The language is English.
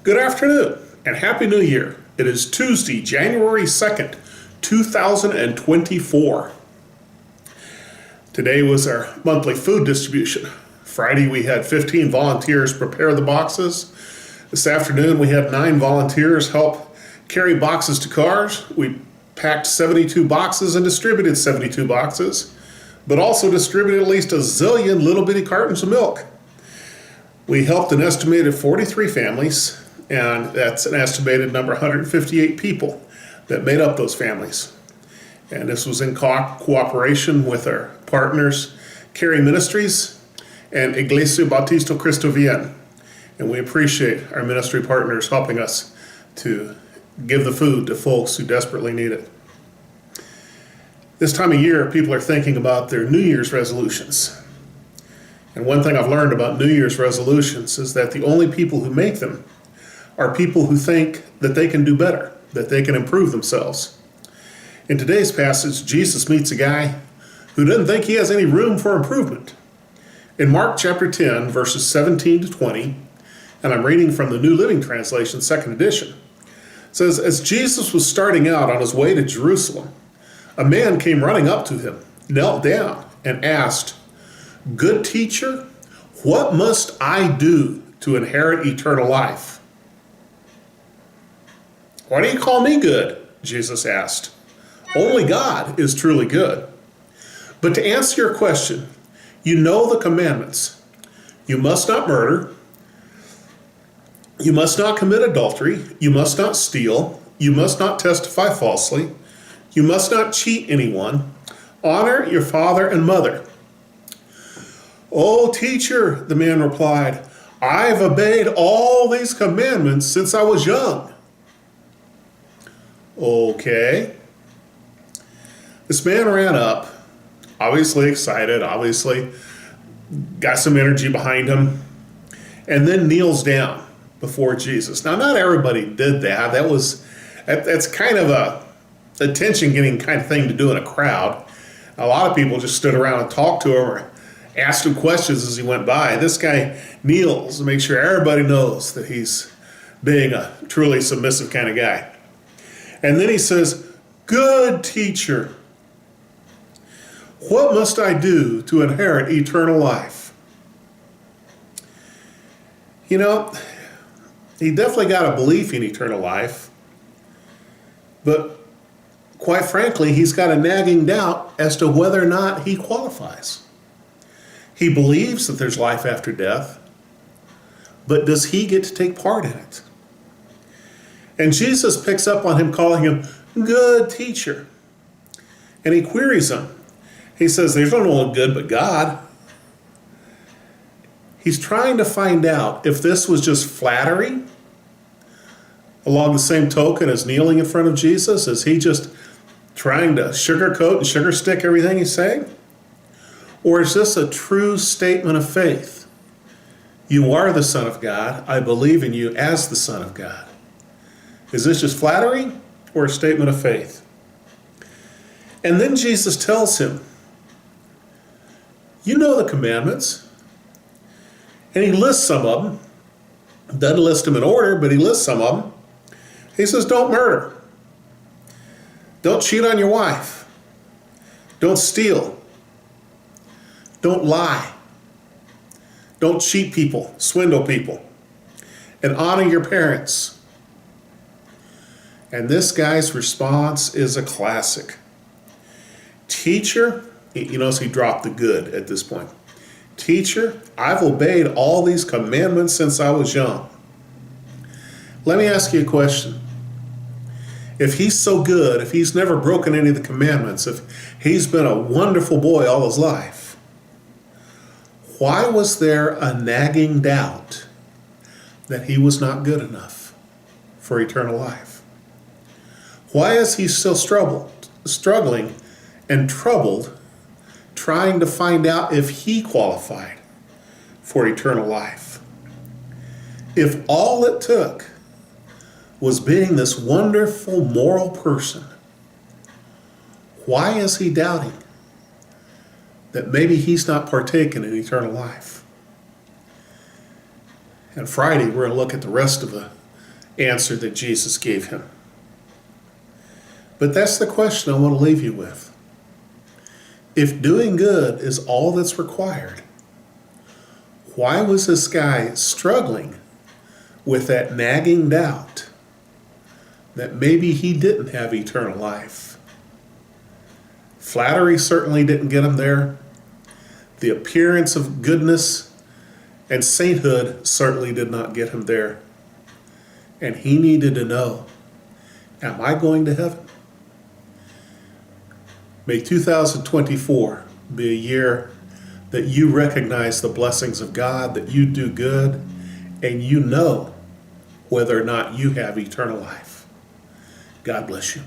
Good afternoon and Happy New Year. It is Tuesday, January 2nd, 2024. Today was our monthly food distribution. Friday we had 15 volunteers prepare the boxes. This afternoon we had 9 volunteers help carry boxes to cars. We packed 72 boxes and distributed 72 boxes, but also distributed at least a zillion little bitty cartons of milk. We helped an estimated 43 families, and that's an estimated number 158 people that made up those families. And this was in cooperation with our partners, Carey Ministries and Iglesia Bautista Cristo Bien. And we appreciate our ministry partners helping us to give the food to folks who desperately need it. This time of year, people are thinking about their New Year's resolutions. And one thing I've learned about New Year's resolutions is that the only people who make them are people who think that they can do better, that they can improve themselves. In today's passage, Jesus meets a guy who doesn't think he has any room for improvement. In Mark chapter 10, verses 17 to 20, and I'm reading from the New Living Translation, second edition, it says, "As Jesus was starting out on his way to Jerusalem, a man came running up to him, knelt down, and asked, 'Good teacher, what must I do to inherit eternal life?'" "Why do you call me good?" Jesus asked. "Only God is truly good. But to answer your question, you know the commandments. You must not murder. You must not commit adultery. You must not steal. You must not testify falsely. You must not cheat anyone. Honor your father and mother." "Oh, teacher," the man replied, "I've obeyed all these commandments since I was young." "Okay." This man ran up, obviously excited, obviously got some energy behind him, and then kneels down before Jesus. Now, not everybody did that. That's kind of a attention-getting kind of thing to do in a crowd. A lot of people just stood around and talked to him or asked him questions as he went by. This guy kneels to make sure everybody knows that he's being a truly submissive kind of guy. And then he says, "Good teacher, what must I do to inherit eternal life?" You know, he definitely got a belief in eternal life, but quite frankly, he's got a nagging doubt as to whether or not he qualifies. He believes that there's life after death, but does he get to take part in it? And Jesus picks up on him calling him good teacher. And he queries him. He says, "There's no one good but God." He's trying to find out if this was just flattery along the same token as kneeling in front of Jesus. Is he just trying to sugarcoat and sugar stick everything he's saying? Or is this a true statement of faith? You are the Son of God. I believe in you as the Son of God. Is this just flattery or a statement of faith? And then Jesus tells him, "You know the commandments." And he lists some of them. Doesn't list them in order, but he lists some of them. He says, "Don't murder. Don't cheat on your wife. Don't steal. Don't lie. Don't cheat people, swindle people. And honor your parents." And this guy's response is a classic. "Teacher," you notice he dropped the good at this point. "Teacher, I've obeyed all these commandments since I was young." Let me ask you a question. If he's so good, if he's never broken any of the commandments, if he's been a wonderful boy all his life, why was there a nagging doubt that he was not good enough for eternal life? Why is he still struggling and troubled, trying to find out if he qualified for eternal life? If all it took was being this wonderful moral person, why is he doubting that maybe he's not partaking in eternal life? And Friday, we're going to look at the rest of the answer that Jesus gave him. But that's the question I want to leave you with. If doing good is all that's required, why was this guy struggling with that nagging doubt that maybe he didn't have eternal life? Flattery certainly didn't get him there. The appearance of goodness and sainthood certainly did not get him there. And he needed to know, am I going to heaven? May 2024 be a year that you recognize the blessings of God, that you do good, and you know whether or not you have eternal life. God bless you.